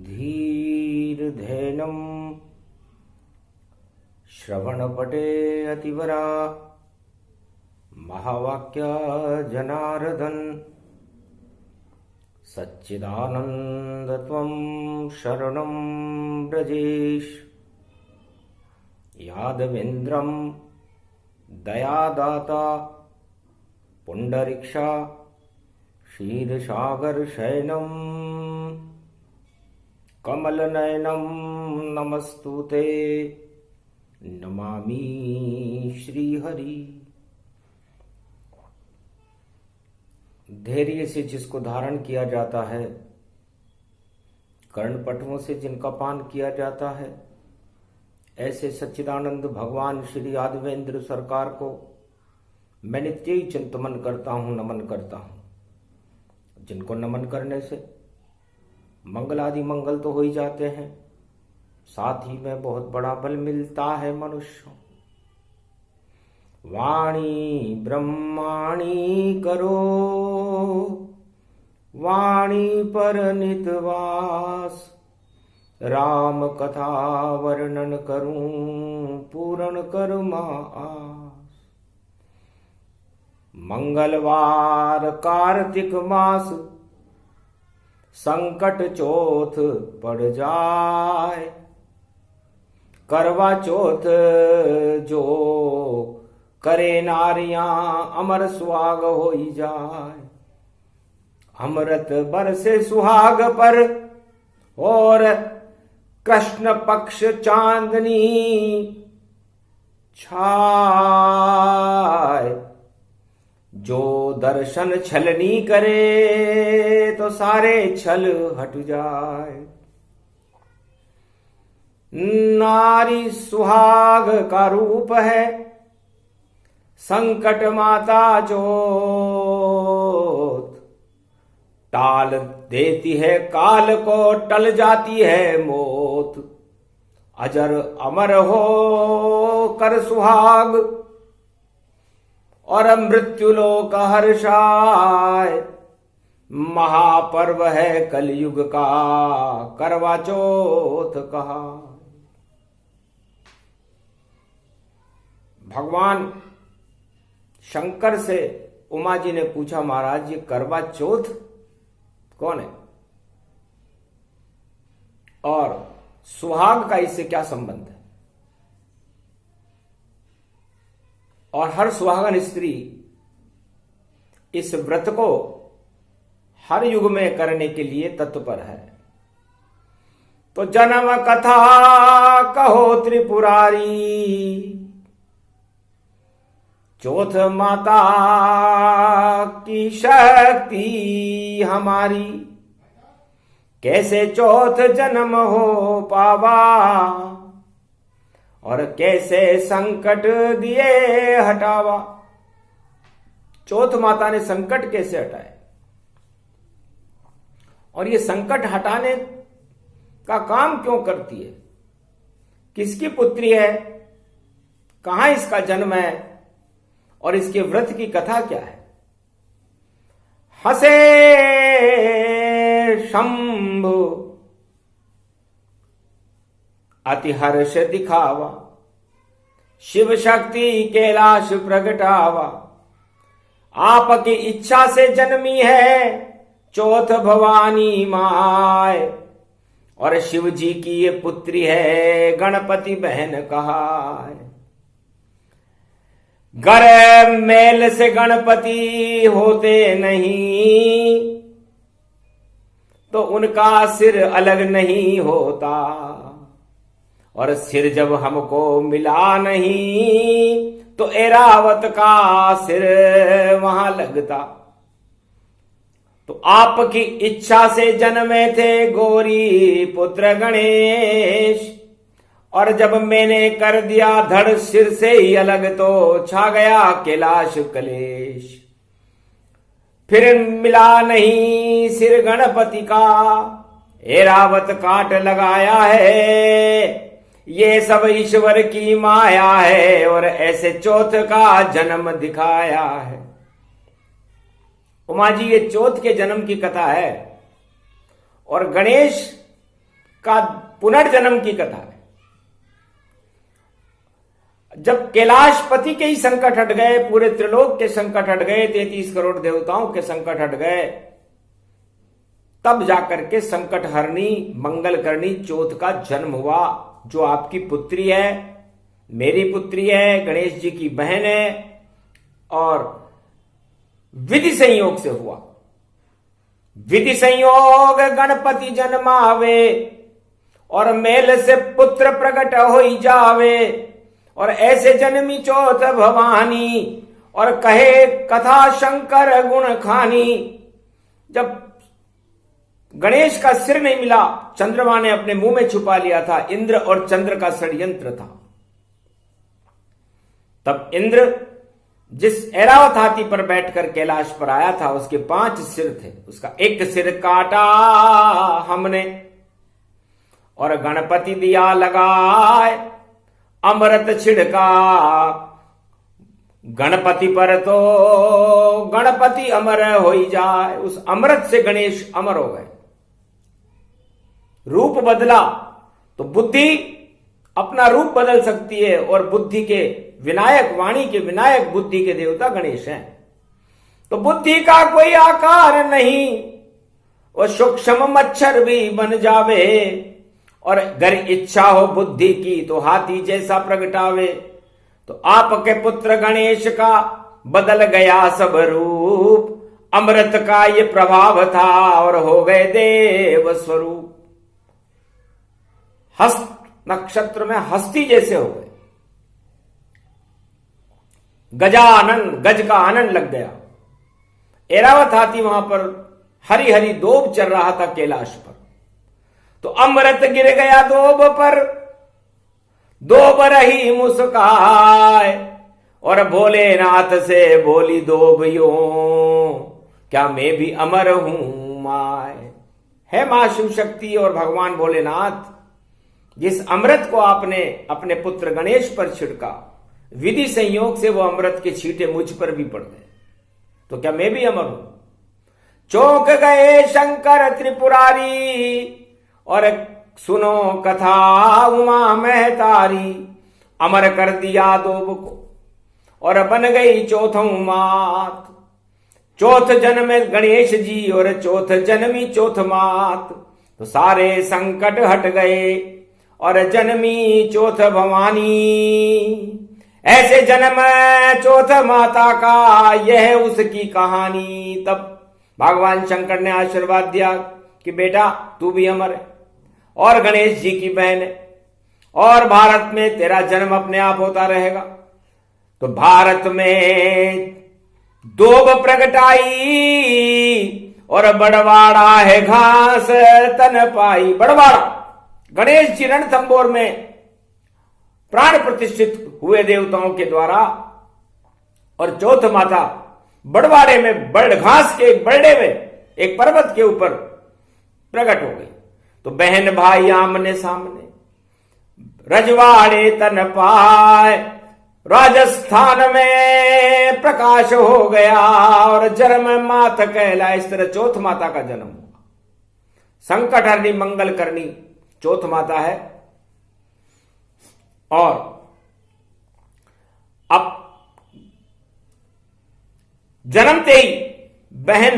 धीर्धेनं श्रवणपटे अतिवरा महावाक्या जनार्दन सच्चिदानन्दत्वं शरणं व्रजेश यादवेन्द्रं दयादाता पुंडरीक्षा क्षीरसागरशयनं कमलनयनं नमस्तुते नमामि श्रीहरि। धैर्य से जिसको धारण किया जाता है, कर्णपटुओं से जिनका पान किया जाता है, ऐसे सच्चिदानंद भगवान श्री यादवेंद्र सरकार को मैं नित्य ही चिंतन करता हूँ, नमन करता हूँ। जिनको नमन करने से मंगल आदि मंगल तो हो ही जाते हैं, साथ ही में बहुत बड़ा बल मिलता है मनुष्य। वाणी ब्रह्माणी करो, वाणी पर नितवास, राम कथा वर्णन करूं पूर्ण करमा आस। मंगलवार कार्तिक मास, संकट चौथ पड़ जाए, करवा चौथ जो करे नारियां अमर सुहाग हो ही जाए। अमृत बरसे सुहाग पर और कृष्ण पक्ष चांदनी छाए। जो दर्शन छलनी करे तो सारे छल हट जाए। नारी सुहाग का रूप है, संकट माता जोत, टाल देती है काल को, टल जाती है मौत। अजर अमर हो कर सुहाग और मृत्यु लोक हर्षाय। महापर्व है कलयुग का, करवा चौथ कहा। भगवान शंकर से उमा जी ने पूछा, महाराज ये करवा चौथ कौन है और सुहाग का इससे क्या संबंध है? और हर सुहागन स्त्री इस व्रत को हर युग में करने के लिए तत्पर है। तो जन्म कथा कहो त्रिपुरारी, चौथ माता की शक्ति हमारी। कैसे चौथ जन्म हो पावा और कैसे संकट दिए हटावा। चौथ माता ने संकट कैसे हटाए और ये संकट हटाने का काम क्यों करती है? किसकी पुत्री है? कहां इसका जन्म है और इसके व्रत की कथा क्या है? हसे शंभु अति हर्ष दिखावा, शिव शक्ति कैलाश प्रगटावा। आपकी इच्छा से जन्मी है चौथ भवानी माय, और शिव जी की ये पुत्री है गणपति बहन कहाय। गर मेल से गणपति होते नहीं तो उनका सिर अलग नहीं होता, और सिर जब हमको मिला नहीं तो ऐरावत का सिर वहां लगता। तो आपकी इच्छा से जन्मे थे गौरी पुत्र गणेश, और जब मैंने कर दिया धड़ सिर से ही अलग तो छा गया कैलाश कलेश। फिर मिला नहीं सिर गणपति का, ऐरावत काट लगाया है। ये सब ईश्वर की माया है और ऐसे चौथ का जन्म दिखाया है। उमा जी ये चौथ के जन्म की कथा है। और गणेश का पुनर्जन्म की कथा है। जब कैलाशपति के ही संकट हट गए, पूरे त्रिलोक के संकट हट गए, 33 करोड़ देवताओं के संकट हट गए, तब जाकर के संकट हरनी मंगल करनी चौथ का जन्म हुआ, जो आपकी पुत्री है, मेरी पुत्री है, गणेश जी की बहन है, और विधि संयोग से हुआ। विधि संयोग गणपति जन्मावे, और मेल से पुत्र प्रकट हो जावे, और ऐसे जन्मी चौथ भवानी, और कहे कथा शंकर गुण खानी। जब गणेश का सिर नहीं मिला, चंद्रमा ने अपने मुंह में छुपा लिया था, इंद्र और चंद्र का षड्यंत्र था। तब इंद्र जिस ऐरावत हाथी पर बैठकर कैलाश पर आया था, उसके 5 सिर थे, उसका एक सिर काटा हमने, और गणपति दिया लगाए अमृत छिड़का गणपति पर, तो गणपति अमर हो ही जाए। उस अमृत से गणेश अमर हो गए। रूप बदला तो बुद्धि अपना रूप बदल सकती है, और बुद्धि के विनायक, वाणी के विनायक, बुद्धि के देवता गणेश हैं। तो बुद्धि का कोई आकार नहीं, और सूक्ष्म मच्छर भी बन जावे, और अगर इच्छा हो बुद्धि की तो हाथी जैसा प्रगटावे। तो आपके पुत्र गणेश का बदल गया सब रूप, अमृत का ये प्रभाव था, और हो गए देव स्वरूप। हस्त नक्षत्र में हस्ती जैसे हो गए। गजानन, गज का आनंद लग गया। ऐरावत हाथी वहां पर हरी हरी दोब चल रहा था कैलाश पर, तो अमृत गिर गया दोब पर, दोब रही मुस्काए, और भोलेनाथ से बोली दोब यूं, क्या मैं भी अमर हूं माए। है मां शिव शक्ति और भगवान भोलेनाथ, जिस अमृत को आपने अपने पुत्र गणेश पर छिड़का, विधि संयोग से वो अमृत के छींटे मुझ पर भी पड़ गए, तो क्या मैं भी अमर हूं। चौंक गए शंकर त्रिपुरारी, और सुनो कथा उमा महतारी, अमर कर दिया दोब को, और बन गई चौथों मात। चौथ जन्म गणेश जी, और चौथ जन्मी चौथ मात, तो सारे संकट हट गए, और जन्मी चौथ भवानी। ऐसे जन्म चौथ माता का, यह उसकी कहानी। तब भगवान शंकर ने आशीर्वाद दिया कि बेटा तू भी अमर है, और गणेश जी की बहन है, और भारत में तेरा जन्म अपने आप होता रहेगा। तो भारत में दोब प्रगटाई, और बड़वाड़ा है घास तन पाई। बड़वाड़ा गणेश जी रणथंबोर में प्राण प्रतिष्ठित हुए देवताओं के द्वारा, और चौथ माता बड़वाड़े में बड़ घास के एक बड़े में एक पर्वत के ऊपर प्रकट हो गई। तो बहन भाई आमने सामने, रजवाड़े तन पाए, राजस्थान में प्रकाश हो गया, और जन्म मात कहला। इस तरह चौथ माता का जन्म हुआ। संकट हरनी मंगल करनी चौथ माता है। और अब जन्मते ही बहन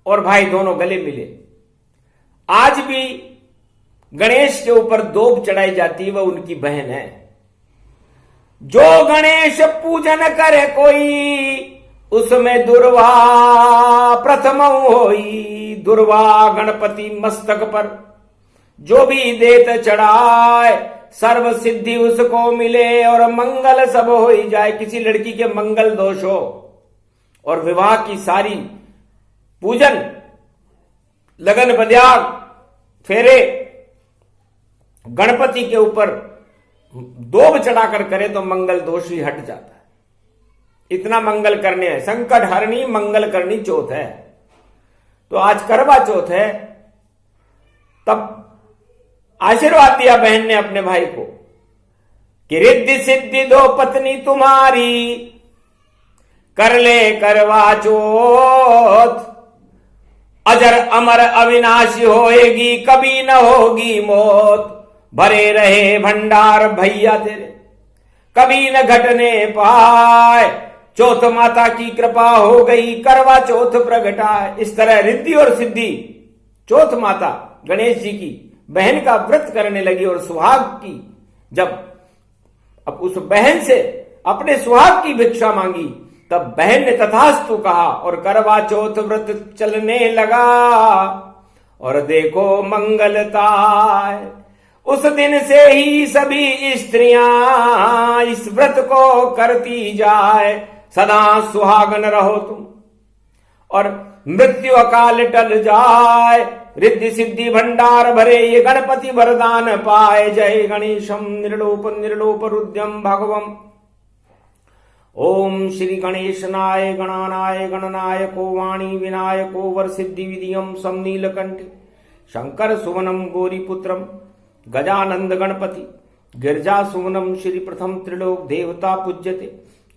और भाई दोनों गले मिले। आज भी गणेश के ऊपर दोब चढ़ाई जाती है, वह उनकी बहन है। जो गणेश पूजन करे कोई, उसमें दुर्वा प्रथम होई। दुर्वा गणपति मस्तक पर जो भी देत चढ़ाए, सर्व सिद्धि उसको मिले, और मंगल सब हो ही जाए। किसी लड़की के मंगल दोष हो और विवाह की सारी पूजन, लगन बद्याग, फेरे गणपति के ऊपर दोब चढ़ाकर करे तो मंगल दोष ही हट जाता है। इतना मंगल करने है। संकट हरनी मंगल करनी चौथ है। तो आज करवा चौथ है। तब आशीर्वाद दिया बहन ने अपने भाई को कि रिद्धि सिद्धि दो पत्नी तुम्हारी, कर ले करवा चौथ। अजर अमर अविनाशी होएगी, कभी न होगी मौत। भरे रहे भंडार भैया तेरे, कभी न घटने पाए। चौथ माता की कृपा हो गई, करवा चौथ प्रगटाए। इस तरह रिद्धि और सिद्धि चौथ माता गणेश जी की बहन का व्रत करने लगी और सुहाग की जब अब उस बहन से अपने सुहाग की भिक्षा मांगी, तब बहन ने तथास्तु कहा और करवा चौथ व्रत चलने लगा। और देखो मंगलताय, उस दिन से ही सभी स्त्रियां इस व्रत को करती जाए। सदा सुहागन रहो तुम और मृत्यु अकाल टल जाए। रिद्धि सिद्धि भंडार भरे ये गणपति वरदान पाए। जय गणेशम निर्लोप निर्लोप रुद्रम भगवम। ओम श्री गणेशनाय गणानाय गणनायको वाणी विनायको वर सिद्धि विधियम सम नीलकंठ शंकर सुवनम गौरीपुत्रम गजानंद गणपति गिरजा सुवनम श्री प्रथम त्रिलोक देवता पूज्यते।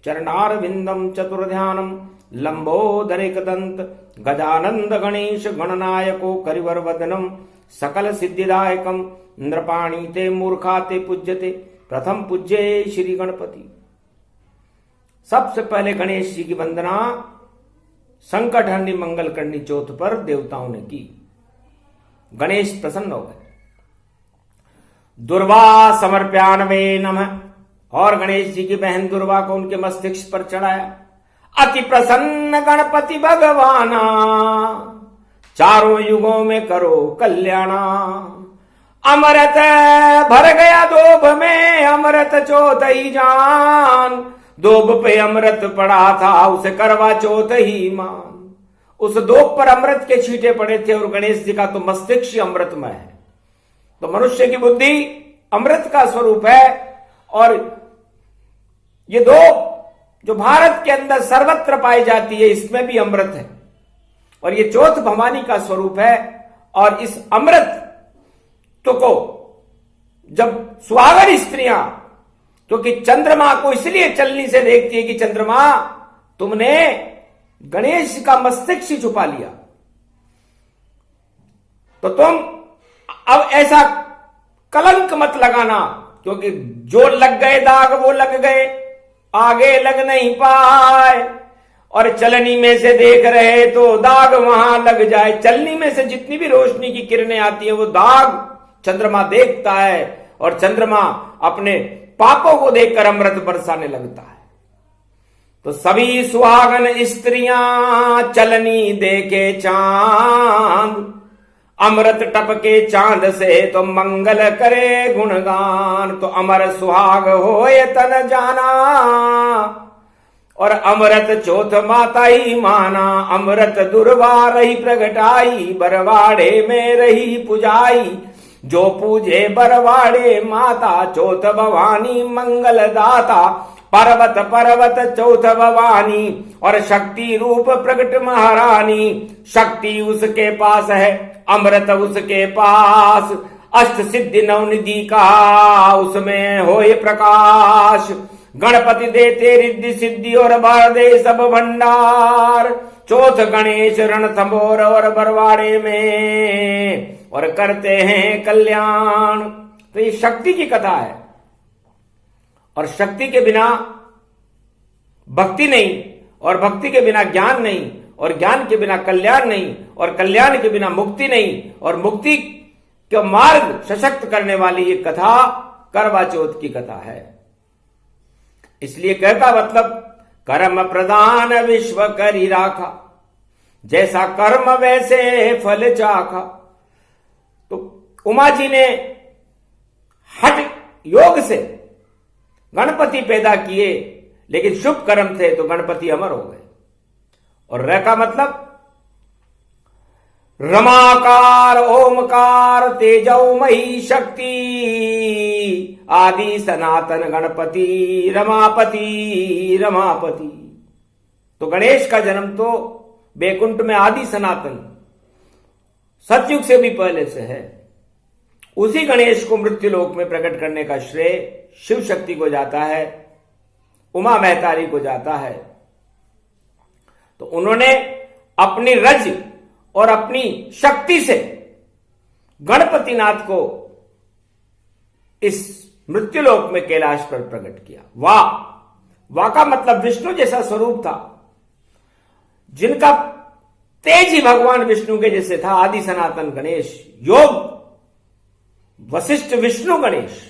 चरणारविंदम चतुर्ध्यानम लंबोदरेकदंत गजानंद गणेश गणनायको करिवर वदनम सकल सिद्धिदायकम नृपाणी ते मूर्खा ते पूज्यते। प्रथम पूज्ये श्री गणपति। सबसे पहले गणेश जी की वंदना संकट हरनी मंगल करनी चौथ पर देवताओं ने की। गणेश प्रसन्न हो गए। दुर्वा समर्प्यान्वे नमः, और गणेश जी की बहन दुर्वा को उनके मस्तिष्क पर चढ़ाया। अति प्रसन्न गणपति भगवाना, चारों युगों में करो कल्याणा। अमृत भर गया दोब में, अमृत चौथ ही जान। दोब पे अमृत पड़ा था, उसे करवा चौथ ही मान। उस दोब पर अमृत के छींटे पड़े थे और गणेश जी का तो मस्तिष्क अमृतमय है। तो मनुष्य की बुद्धि अमृत का स्वरूप है और ये दोब जो भारत के अंदर सर्वत्र पाई जाती है, इसमें भी अमृत है और ये चौथ भवानी का स्वरूप है। और इस अमृत तो को जब सुहागन स्त्रियां, क्योंकि चंद्रमा को इसलिए चलनी से देखती है कि चंद्रमा तुमने गणेश का मस्तिष्क छुपा लिया, तो तुम अब ऐसा कलंक मत लगाना, क्योंकि जो लग गए दाग वो लग गए, आगे लग नहीं पाए। और चलनी में से देख रहे तो दाग वहां लग जाए। चलनी में से जितनी भी रोशनी की किरणें आती है वो दाग चंद्रमा देखता है और चंद्रमा अपने पापों को देखकर अमृत बरसाने लगता है। तो सभी सुहागन स्त्रियां चलनी देखे चांद, अमृत टपके चांद से तो मंगल करे गुणगान। तो अमर सुहाग होए तन जाना और अमृत चौथ माता ही माना। अमृत दुर्वा रही प्रगटाई, बरवाड़े में रही पुजाई। जो पूजे बरवाड़े माता, चौथ भवानी मंगल दाता। पर्वत पर्वत चौथ भवानी और शक्ति रूप प्रकट महारानी। शक्ति उसके पास है, अमृत उसके पास। अष्ट सिद्धि नवनिधि का उसमें होए प्रकाश। गणपति देते रिद्धि सिद्धि और भर दे सब भंडार। चौथ गणेश रणथंभोर और बरवाड़े में और करते हैं कल्याण। तो ये शक्ति की कथा है और शक्ति के बिना भक्ति नहीं और भक्ति के बिना ज्ञान नहीं और ज्ञान के बिना कल्याण नहीं और कल्याण के बिना मुक्ति नहीं और मुक्ति का मार्ग सशक्त करने वाली ये कथा करवा चौथ की कथा है। इसलिए कहता मतलब कर्म प्रदान विश्व करी राखा, जैसा कर्म वैसे फल चाखा। तो उमा जी ने हठ योग से गणपति पैदा किए, लेकिन शुभ कर्म थे तो गणपति अमर हो गए। और र का मतलब रमाकार ओमकार तेजोमयी शक्ति, आदि सनातन गणपति रमापति रमापति। तो गणेश का जन्म तो बैकुंठ में आदि सनातन सतयुग से भी पहले से है। उसी गणेश को मृत्युलोक में प्रकट करने का श्रेय शिव शक्ति को जाता है, उमा महतारी को जाता है। तो उन्होंने अपनी रज और अपनी शक्ति से गणपतिनाथ को इस मृत्युलोक में कैलाश पर प्रकट किया। वाह का मतलब विष्णु जैसा स्वरूप था, जिनका तेज ही भगवान विष्णु के जैसे था। आदि सनातन गणेश, योग वशिष्ठ विष्णु गणेश,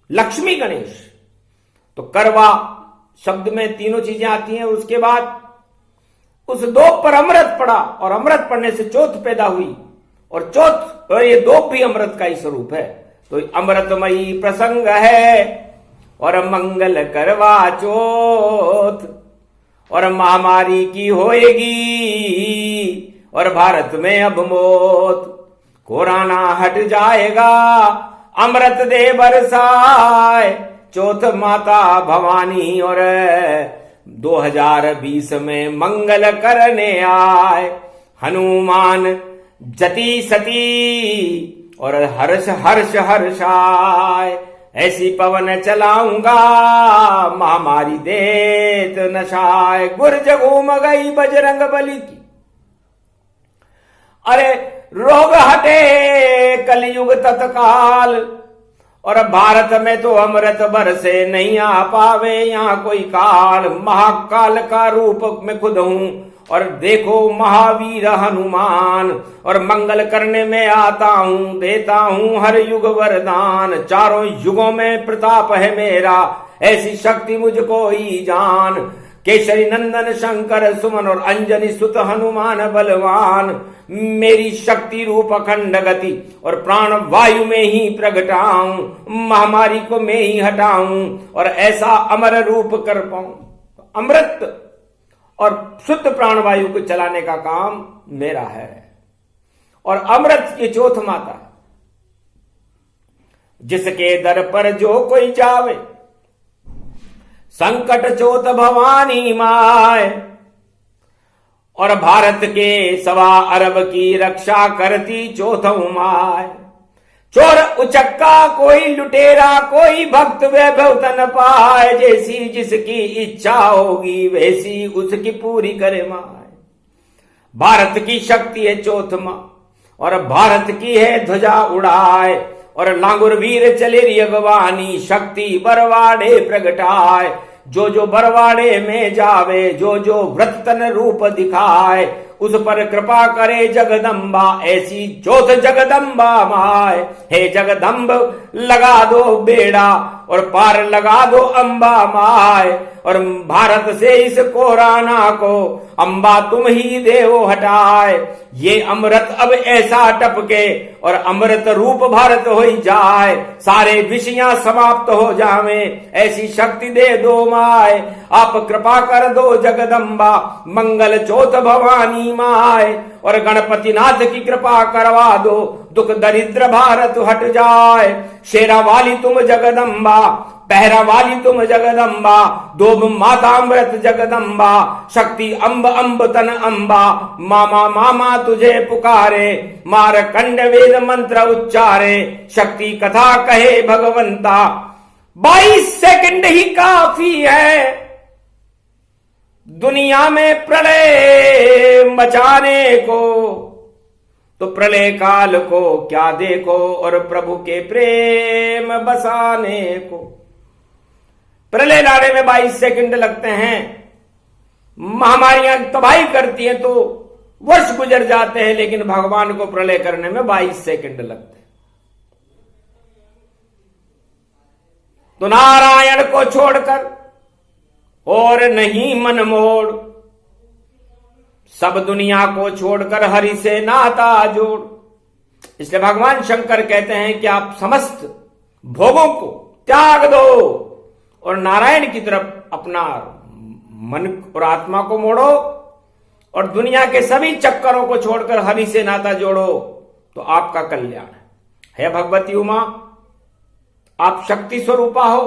लक्ष्मी गणेश। तो करवा शब्द में तीनों चीजें आती हैं। उसके बाद उस दोप पर अमृत पड़ा और अमृत पड़ने से चौथ पैदा हुई और चौथ और ये दोप भी अमृत का ही स्वरूप है। तो अमृतमयी प्रसंग है और मंगल करवा चौथ और महामारी की होएगी और भारत में अब मौत। कोरोना हट जाएगा, अमृत दे बरसाए चौथ माता भवानी और 2020 में मंगल करने आए। हनुमान जति सती और हर्ष हर्ष हर्षाय, ऐसी पवन चलाऊंगा महामारी देत नशाय। गुर्ज घूम गई बजरंग बली की, अरे रोग हटे कलयुग तत्काल और भारत में तो अमृत बरसे नहीं आ पावे यहां कोई काल। महाकाल का रूप में खुद हूं और देखो महावीर हनुमान और मंगल करने में आता हूं, देता हूं हर युग वरदान। चारों युगों में प्रताप है मेरा, ऐसी शक्ति मुझको ही जान। केसरी नंदन शंकर सुमन और अंजनी सुत हनुमान बलवान। मेरी शक्ति रूप अखंड गति और प्राण वायु में ही प्रगटाऊं, महामारी को मैं ही हटाऊं और ऐसा अमर रूप कर पाऊं। अमृत और शुद्ध प्राणवायु को चलाने का काम मेरा है और अमृत की चौथ माता है। जिसके दर पर जो कोई जावे संकट चौथ भवानी माए और भारत के 1.25 अरब की रक्षा करती चौथ माए। चोर उचक्का कोई लुटेरा कोई भक्त वैभव तन पाए, जैसी जिसकी इच्छा होगी वैसी उसकी पूरी करे माए। भारत की शक्ति है चौथ मां और भारत की है ध्वजा उड़ाए और लांगुर वीर चले अगवानी शक्ति बरवाड़े प्रगटाए। जो जो बरवाड़े में जावे जो जो व्रत तन रूप दिखाए, उस पर कृपा करे जगदम्बा ऐसी चौथ जगदम्बा माए। हे जगदम्ब लगा दो बेड़ा और पार लगा दो अम्बा माए और भारत से इस कोरोना को अम्बा तुम ही देवो हटाए। ये अमृत अब ऐसा टपके और अमृत रूप भारत हो जाए, सारे विषयां समाप्त हो जावे ऐसी शक्ति दे दो माए। आप कृपा कर दो जगदम्बा मंगल चौथ भवानी माए और गणपति नाथ की कृपा करवा दो दुख दरिद्र भारत हट जाए। शेरा वाली तुम जगदम्बा पहरा वाली तुम जगदम्बा, दो माता अमृत जगदम्बा, शक्ति अम्ब अम्ब तन अम्बा। मामा मामा तुझे पुकारे मार कंड वेद मंत्र उच्चारे, शक्ति कथा कहे भगवंता 22 सेकंड ही काफी है दुनिया में प्रलय मचाने को। तो प्रलय काल को क्या देखो और प्रभु के प्रेम बसाने को। प्रलय लाने में 22 सेकंड लगते हैं, महामारियां तबाही करती हैं तो वर्ष गुजर जाते हैं, लेकिन भगवान को प्रलय करने में 22 सेकंड लगते हैं। तो नारायण को छोड़कर और नहीं मन मोड़, सब दुनिया को छोड़कर हरि से नाता जोड़। इसलिए भगवान शंकर कहते हैं कि आप समस्त भोगों को त्याग दो और नारायण की तरफ अपना मन और आत्मा को मोड़ो और दुनिया के सभी चक्करों को छोड़कर हरि से नाता जोड़ो, तो आपका कल्याण है। भगवती उमा, आप शक्ति स्वरूपा हो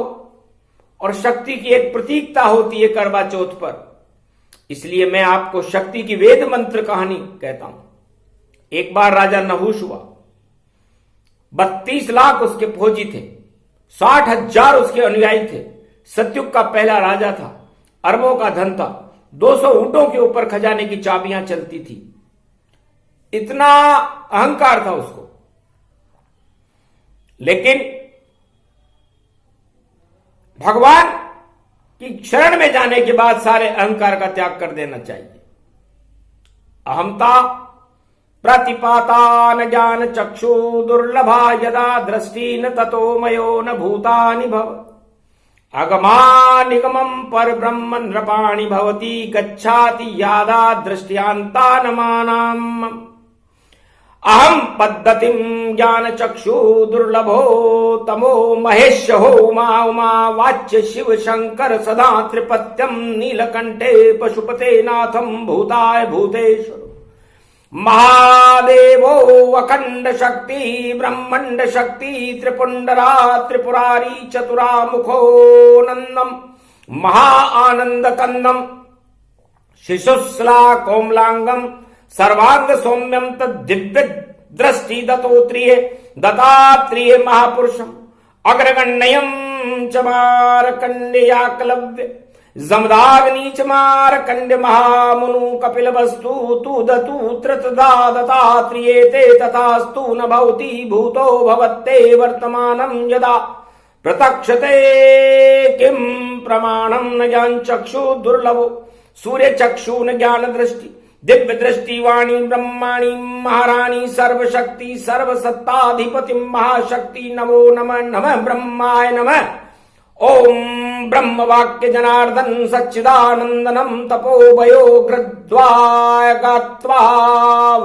और शक्ति की एक प्रतीकता होती है करवा चौथ पर, इसलिए मैं आपको शक्ति की वेद मंत्र कहानी कहता हूं। एक बार राजा नहुष हुआ, 32 लाख उसके फौजी थे, 60,000 उसके अनुयायी थे। सतयुग का पहला राजा था, अरबों का धन था, 200 ऊंटों के ऊपर खजाने की चाबियां चलती थी। इतना अहंकार था उसको। लेकिन भगवान की शरण में जाने के बाद सारे अहंकार का त्याग कर देना चाहिए। अहमता प्रतिपाता न ज्ञान चक्षु दुर्लभा यदा दृष्टि न ततो मयो न भूतानि भव अगमा निगमं पर ब्रह्म नृपाणि भवति गच्छाति यादा दृष्टियांता न मानाम अहम पद्धतिम ज्ञान चक्षु दुर्लभो तमो महेश हो उमा वाच्य शिव शंकर सदा त्रिपत्यम नीलकंठे पशुपते नाथम भूताय भूतेश्वर महादेवो अखंड शक्ति ब्रह्मंड शक्ति त्रिपुंडरा त्रिपुरारी चतुरा मुखो नंदम महा आनंद कंदम शिशुश्ला कोमलांगम सर्वांग सौम्यम तद्दिव्य दृष्टि दत्तोत्रिय दत्तात्रेय महापुरुषम अग्रगण्यम च मार्कण्डेयाकलव्य जमदाग्नि च मार्कण्ड्य महामुनु कपिल वस्तु तु दतु त्रतदा दत्तात्रेय ते तथास्तु न भवति भूतो भवत्ते वर्तमानं यदा प्रतक्षते किं प्रमाणं न ज्ञान चक्षु दुर्लभो सूर्य चक्षु न ज्ञान दृष्टि दिव्य दृष्टि वाणी ब्रह्माणी महारानी सर्वशक्ति सर्वसत्ताधिपति महाशक्ति नमो नमः नमः ब्रह्माय नमः ओम ब्रह्म वाक्य जनार्दन सच्चिदानंदनम तपोभयो गृध्वाय गात्वा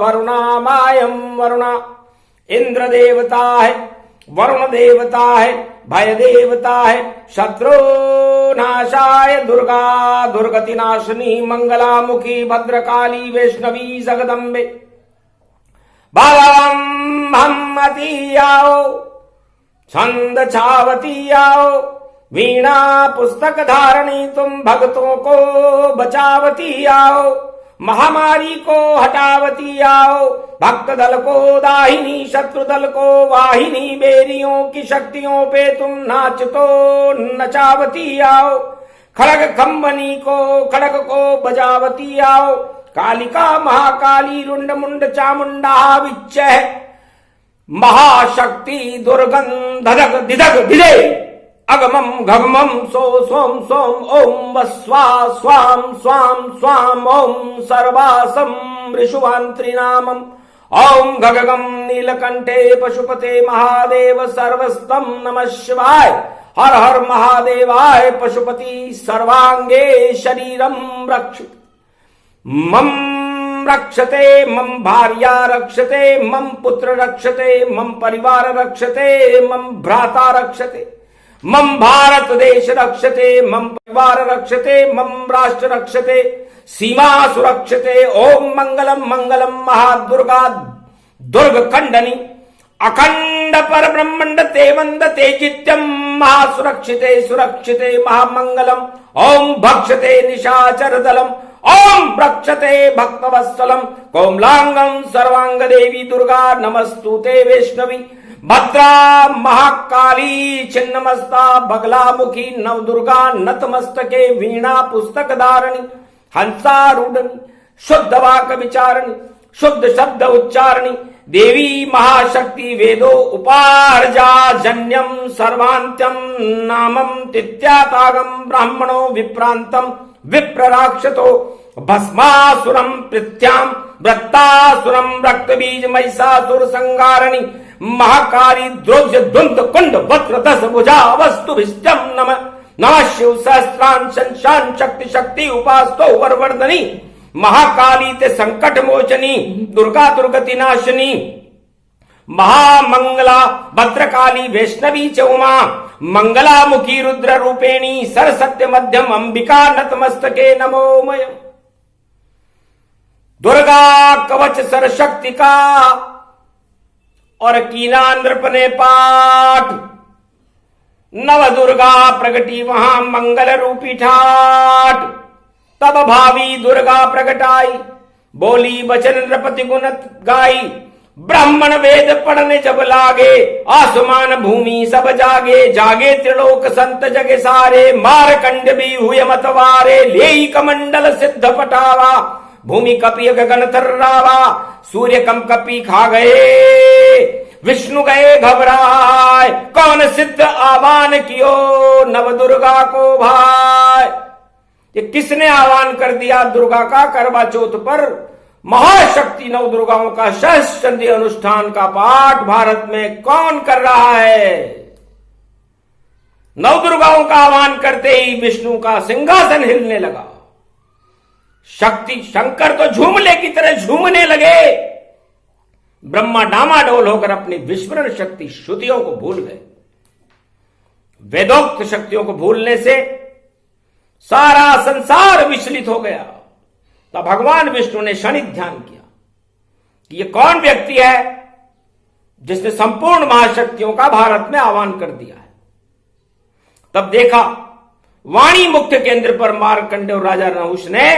वरुणामायम वरुणा इंद्र देवता है वरुण देवता है भय देवता है शत्रु नाशाय दुर्गा दुर्गति नाशिनी मंगलामुखी भद्रकाली वैष्णवी जगदम्बे बालम हमती आओ छंद छावती आओ वीणा पुस्तक धारणी तुम भक्तों को बचावती आओ महामारी को हटावती आओ भक्त दल को दाहिनी शत्रु दल को वाहिनी बेरियों की शक्तियों पे तुम नाच तो नचावती आओ खड़ग खंबनी को खड़ग को बजावती आओ कालिका महाकाली रुंड मुंड चामुंडा विच्चय महाशक्ति दुर्गंध धधक दिधक धिदे अगमम घगमम सो सोम सोम ओम वस्वा स्वाम स्वाम स्वाम ओम सर्वासम ऋषुवांत्रिनामम ओम घगगम नीलकंठे पशुपते महादेव सर्वस्तम नमः शिवाय हर हर महादेवाय पशुपति सर्वांगे शरीरम रक्षित मम रक्षते मम भार्या रक्षते मम पुत्र रक्षते मम परिवार रक्षते मम भ्राता रक्षते मम भारत देश रक्षते मम परिवार रक्षते मम राष्ट्र रक्षते सीमा सुरक्षते ओम मंगलम मंगलम महादुर्गा दुर्ग खंडनी अखंड पर ब्रह्मंड ते वंदते चित्यम महासुरक्षिते सुरक्षिते महामंगलम ओम भक्षते निशाचर दलम ओम रक्षते भक्तवत्सलम कोमलांगम सर्वांग देवी दुर्गा नमस्तुते वैष्णवी भद्रा महाकाली छिन्नमस्ता बगलामुखी नवदुर्गा नतमस्तके वीणा पुस्तक धारणी हंसारूढ़नी शुद्ध वाक विचारणी शुद्ध शब्द उच्चारणी देवी महाशक्ति वेदो उपार्जा जन्यम सर्वांत्यम नामम तित्यातागम ब्राह्मणो विप्रांतम विप्रराक्षतो भस्मासुरम पृथ्याम वृत्तासुरम रक्त बीज महिषासुर संगारणी महाकाली द्रौज द्वंद कुंड वक्र दस भुजा वस्तु विष्टम नमः नमः शिव सहस्रान शंशान शक्ति शक्ति उपास्तो वरवर्धनी महाकाली ते संकट मोचनी दुर्गा दुर्गति नाशिनी महामंगला भद्रकाली वैष्णवी च उमा मंगलामुखी रुद्र रूपेणी सरसत्य मध्यम अंबिका नतमस्तके नमोमय दुर्गा कवच सरशक्ति का और कीना नृप ने पाठ नव दुर्गा प्रगटी वहां मंगल रूपी ठाट तब भावी दुर्गा प्रगटाई बोली वचन नृपति गुण गाई ब्राह्मण वेद पढ़ने जब लागे आसमान भूमि सब जागे जागे त्रिलोक संत जगे सारे मारकंड भी हुए मतवारे ले कमंडल सिद्ध पटावा भूमि कपी गगन थर्रावा, सूर्य कम कपी खा गए, विष्णु गए घबराए, कौन सिद्ध आह्वान कियो नव दुर्गा को भाई। ये किसने आह्वान कर दिया दुर्गा का करवा चौथ पर? महाशक्ति नव दुर्गाओं का सहस्त्रचंडी अनुष्ठान का पाठ भारत में कौन कर रहा है? नव दुर्गाओं का आह्वान करते ही विष्णु का सिंहासन हिलने लगा। शक्ति शंकर तो झूमले की तरह झूमने लगे। ब्रह्मा डामाडोल होकर अपनी विस्मरण शक्ति श्रुतियों को भूल गए। वेदोक्त शक्तियों को भूलने से सारा संसार विचलित हो गया। तब भगवान विष्णु ने क्षणिक ध्यान किया कि यह कौन व्यक्ति है जिसने संपूर्ण महाशक्तियों का भारत में आह्वान कर दिया है। तब देखा वाणी मुख्य केंद्र पर मार्कंडेय और राजा नहुष ने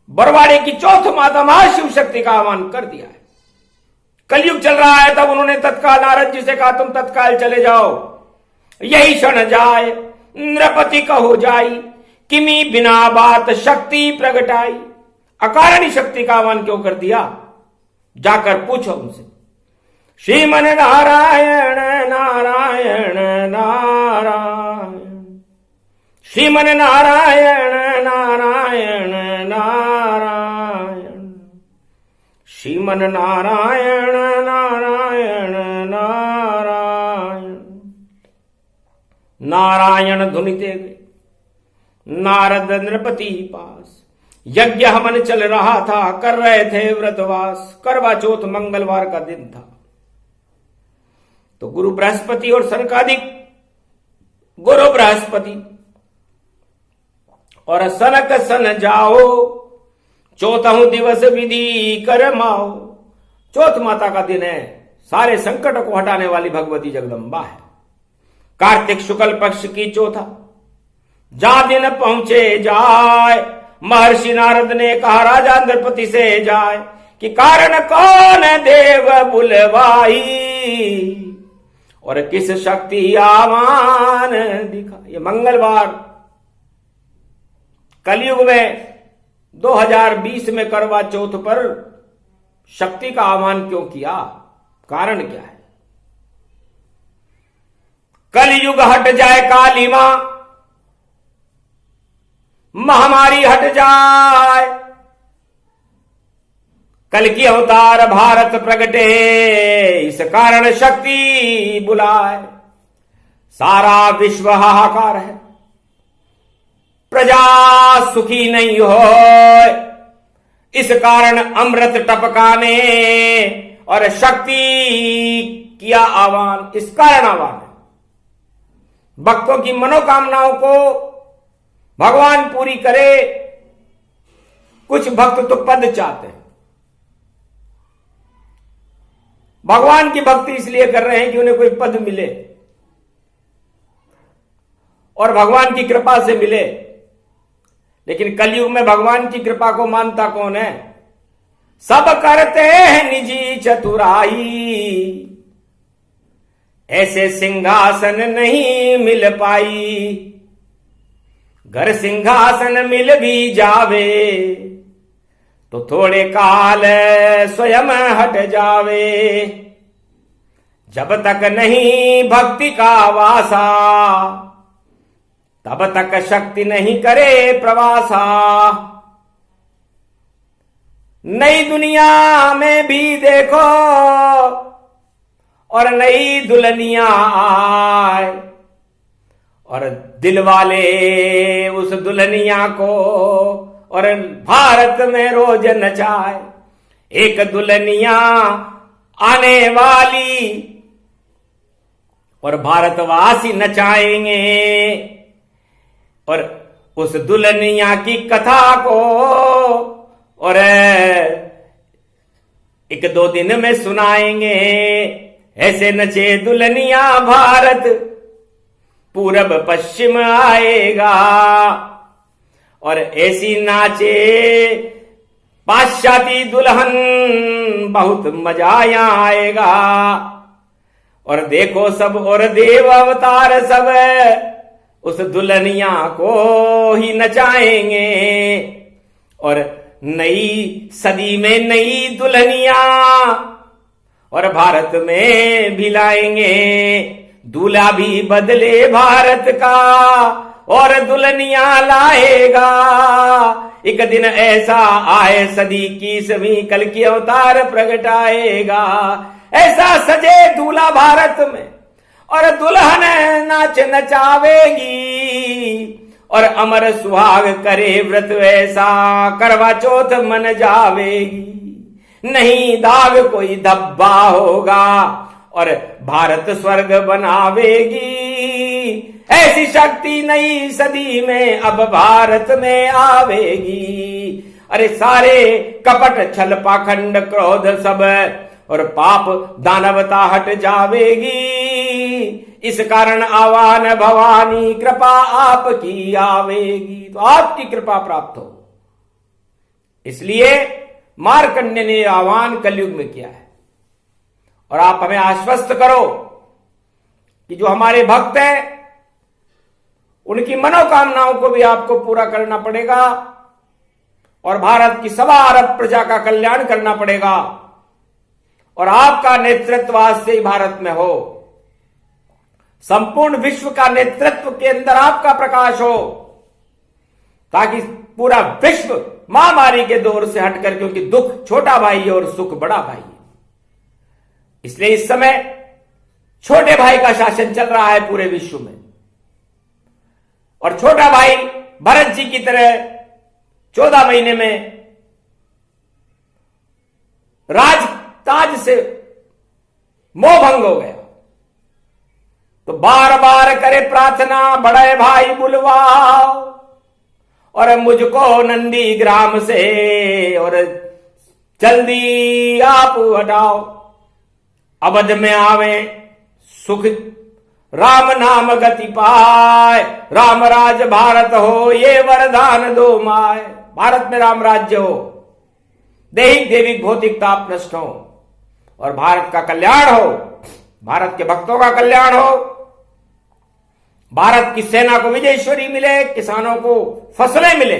बरवाड़े की चौथ माता महाशिव शक्ति का आह्वान कर दिया है। कलयुग चल रहा है। तब उन्होंने तत्काल नारद जी से कहा, तुम तत्काल चले जाओ, यही क्षण जाए नृपति कहो जाई, किमी बिना बात शक्ति प्रगटाई। अकारण शक्ति का आह्वान क्यों कर दिया? जाकर पूछो उनसे। श्रीमन नारायण नारायण नारायण, श्रीमन नारायण नारायण नारायण, श्रीमन नारायण नारायण नारायण। नारायण धुनिते गए नारद नृपति पास, यज्ञ हवन चल रहा था, कर रहे थे व्रतवास। करवा चौथ मंगलवार का दिन था। तो गुरु बृहस्पति और सनकादिक गुरु बृहस्पति और सनक सन जाओ, चौथों दिवस विधि कर माओ। चौथ माता का दिन है, सारे संकट को हटाने वाली भगवती जगदम्बा है। कार्तिक शुक्ल पक्ष की चौथा जा दिन पहुंचे जाए, महर्षि नारद ने कहा राजा नृपति से जाए कि कारण कौन देव बुलवाई और किस शक्ति आह्वान दिखा। ये मंगलवार कलयुग में 2020 में करवा चौथ पर शक्ति का आह्वान क्यों किया? कारण क्या है? कलयुग हट जाए काली मां, महामारी हट जाए, कल की अवतार भारत प्रगटे, इस कारण शक्ति बुलाए। सारा विश्व हाहाकार है, प्रजा सुखी नहीं हो, इस कारण अमृत टपकाने और शक्ति किया आह्वान। इस कारण आह्वान है। भक्तों की मनोकामनाओं को भगवान पूरी करे। कुछ भक्त तो पद चाहते हैं। भगवान की भक्ति इसलिए कर रहे हैं कि उन्हें कोई पद मिले और भगवान की कृपा से मिले। लेकिन कलयुग में भगवान की कृपा को मानता कौन है? सब करते हैं निजी चतुराई, ऐसे सिंहासन नहीं मिल पाई। घर सिंहासन मिल भी जावे तो थोड़े काल स्वयं हट जावे। जब तक नहीं भक्ति का वासा, तब तक शक्ति नहीं करे प्रवासा। नई दुनिया में भी देखो और नई दुल्हनियां आए और दिल वाले उस दुल्हनिया को और भारत में रोज नचाए। एक दुल्हनिया आने वाली और भारतवासी नचाएंगे और उस दुल्हनिया की कथा को और एक दो दिन में सुनाएंगे। ऐसे नचे दुल्हनिया भारत पूरब पश्चिम आएगा और ऐसी नाचे पाश्चाती दुल्हन, बहुत मजा यहां आएगा। और देखो सब और देव अवतार सब उस दुल्हनिया को ही नचाएंगे और नई सदी में नई दुल्हनियां और भारत में भी लाएंगे, दूल्हा भी बदले भारत का और दुल्हनियां लाएगा। एक दिन ऐसा आए सदी की सभी कल की अवतार प्रगटाएगा। ऐसा सजे दूल्हा भारत में और दुल्हन नाच नचावेगी और अमर सुहाग करे व्रत वैसा करवा चौथ मन जावेगी। नहीं दाग कोई धब्बा होगा और भारत स्वर्ग बनावेगी। ऐसी शक्ति नई सदी में अब भारत में आवेगी। अरे सारे कपट छल पाखंड क्रोध सब और पाप दानवता हट जावेगी। इस कारण आवान भवानी कृपा आपकी आवेगी। तो आपकी कृपा प्राप्त हो, इसलिए मार्कंडेय ने आह्वान कलयुग में किया है। और आप हमें आश्वस्त करो कि जो हमारे भक्त हैं उनकी मनोकामनाओं को भी आपको पूरा करना पड़ेगा और भारत की 1.25 अरब प्रजा का कल्याण करना पड़ेगा और आपका नेतृत्व आज से ही भारत में हो। संपूर्ण विश्व का नेतृत्व के अंदर आपका प्रकाश हो ताकि पूरा विश्व महामारी के दौर से हटकर, क्योंकि दुख छोटा भाई है और सुख बड़ा भाई है, इसलिए इस समय छोटे भाई का शासन चल रहा है पूरे विश्व में। और छोटा भाई भरत जी की तरह 14 महीने में राजताज से मोहभंग हो गया, तो बार बार करे प्रार्थना बड़े भाई बुलवाओ और मुझको नंदी ग्राम से और जल्दी आप हटाओ। अवध में आवे सुख राम नाम गति पाए, राम राज भारत हो ये वरदान दो माए। भारत में राम राज्य हो, दैहिक देविक भौतिक ताप नष्ट हो और भारत का कल्याण हो, भारत के भक्तों का कल्याण हो, भारत की सेना को विजयश्वरी मिले, किसानों को फसलें मिले,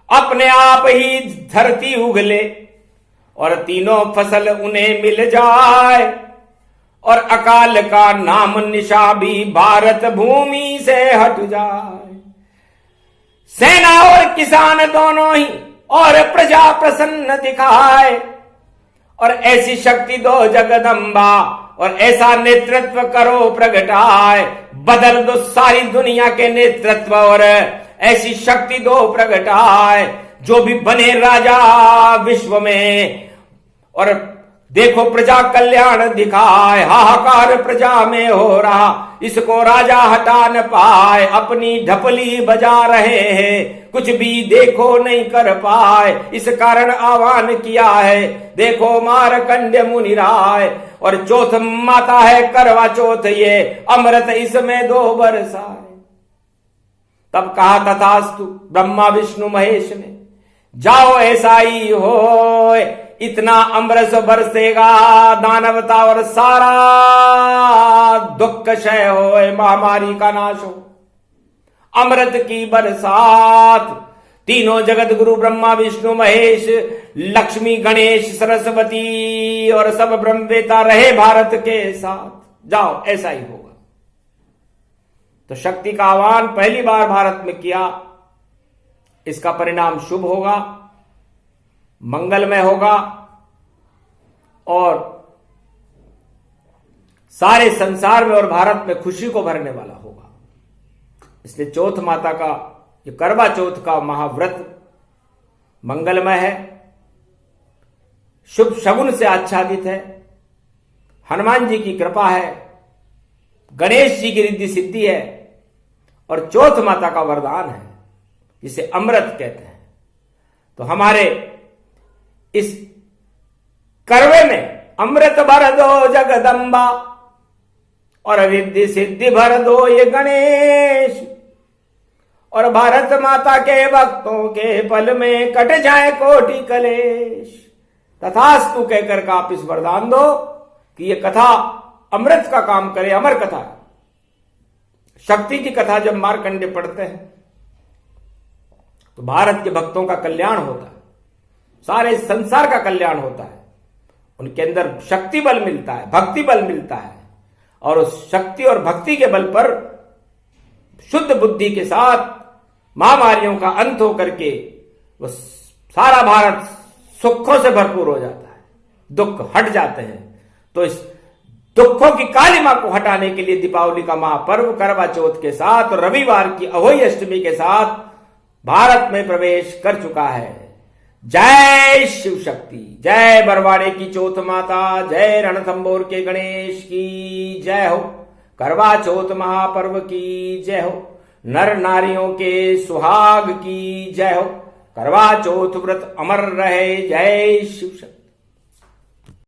अपने आप ही धरती उगले और तीनों फसल उन्हें मिल जाए और अकाल का नाम निशा भी भारत भूमि से हट जाए। सेना और किसान दोनों ही और प्रजा प्रसन्न दिखाए और ऐसी शक्ति दो जगदम्बा और ऐसा नेतृत्व करो प्रगटाए। बदल दो सारी दुनिया के नेतृत्व और ऐसी शक्ति दो प्रगटाए। जो भी बने राजा विश्व में और देखो प्रजा कल्याण दिखाए। हाहाकार प्रजा में हो रहा, इसको राजा हटा न पाए। अपनी ढपली बजा रहे हैं, कुछ भी देखो नहीं कर पाए। इस कारण आह्वान किया है, देखो मारकंडे मुनि राय। और चौथ माता है करवा चौथ, ये अमृत इसमें दो बरसाए। तब कहा तथास्तु ब्रह्मा विष्णु महेश ने, जाओ ऐसा ही हो। इतना अमृत बरसेगा दानवता और सारा दुख क्षय हो, महामारी का नाश हो। अमृत की बरसात तीनों जगत गुरु ब्रह्मा विष्णु महेश, लक्ष्मी गणेश सरस्वती और सब ब्रह्मवेता रहे भारत के साथ। जाओ ऐसा ही होगा। तो शक्ति का आह्वान पहली बार भारत में किया, इसका परिणाम शुभ होगा, मंगलमय होगा और सारे संसार में और भारत में खुशी को भरने वाला होगा। इसलिए चौथ माता का ये करवा चौथ का महाव्रत मंगलमय है, शुभ शगुन से आच्छादित है। हनुमान जी की कृपा है, गणेश जी की रिद्धि सिद्धि है और चौथ माता का वरदान है, जिसे अमृत कहते हैं। तो हमारे इस करवे में अमृत भर दो जगदम्बा और रिद्धि सिद्धि भर दो ये गणेश और भारत माता के भक्तों के पल में कट जाए कोटि कलेश। तथास्तु कहकर का आप इस वरदान दो कि ये कथा अमृत का काम करे, अमर कथा। शक्ति की कथा जब मार्कंडे पढ़ते हैं तो भारत के भक्तों का कल्याण होता है। सारे संसार का कल्याण होता है। उनके अंदर शक्ति बल मिलता है, भक्ति बल मिलता है, और उस शक्ति और भक्ति के बल पर शुद्ध बुद्धि के साथ महामारियों का अंत होकर के वो सारा भारत सुखों से भरपूर हो जाता है, दुख हट जाते हैं। तो इस दुखों की कालिमा को हटाने के लिए दीपावली का महापर्व करवा चौथ के साथ और रविवार की अहोई अष्टमी के साथ भारत में प्रवेश कर चुका है। जय शिव शक्ति, जय बरवाड़े की चौथ माता, जय रणथंबोर के गणेश की जय हो, करवा चौथ महापर्व की जय हो, नर नारियों के सुहाग की जय हो, करवा चौथ व्रत अमर रहे। जय शिव शक्ति।